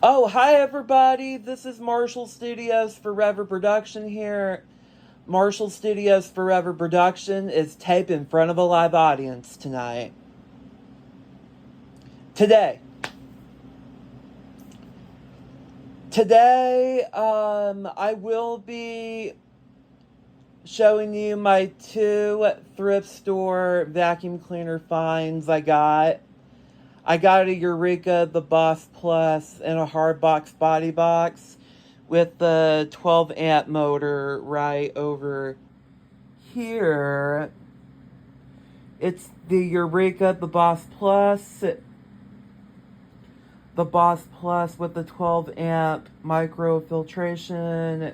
Oh, hi everybody. This is Marshall Studios Forever Production here. Marshall Studios Forever Production is taped in front of a live audience tonight. Today, I will be showing you my two thrift store vacuum cleaner finds I got. I got a Eureka, the Boss Plus, and a hardbox body box with the 12 amp motor right over here. It's the Eureka, the Boss Plus. The Boss Plus with the 12 amp microfiltration.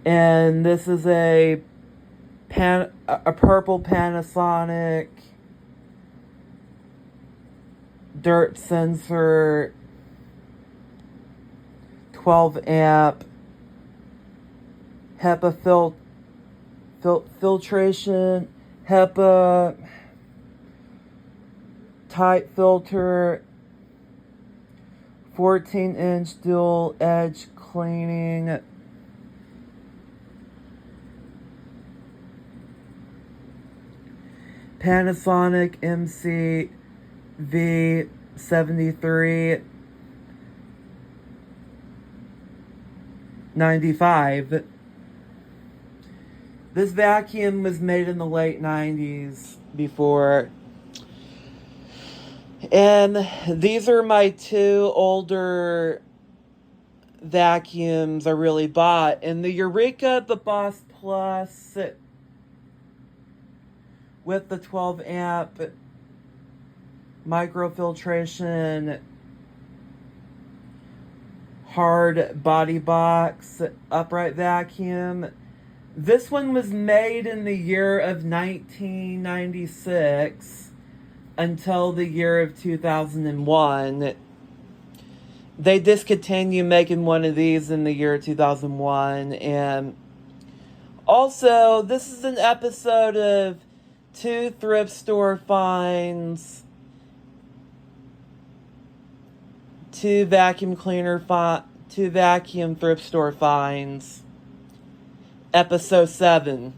And this is a purple Panasonic dirt sensor 12 amp HEPA filtration, HEPA tight filter, 14-inch dual edge cleaning. Panasonic MCV7395. This vacuum was made in the late 90s before. And these are my two older vacuums I really bought. And the Eureka, the Boss Plus, with the 12 amp microfiltration hard body box upright vacuum. This one was made in the year of 1996 until the year of 2001. They discontinued making one of these in the year 2001. And also, this is an episode of two thrift store finds, two vacuum thrift store finds, episode 7.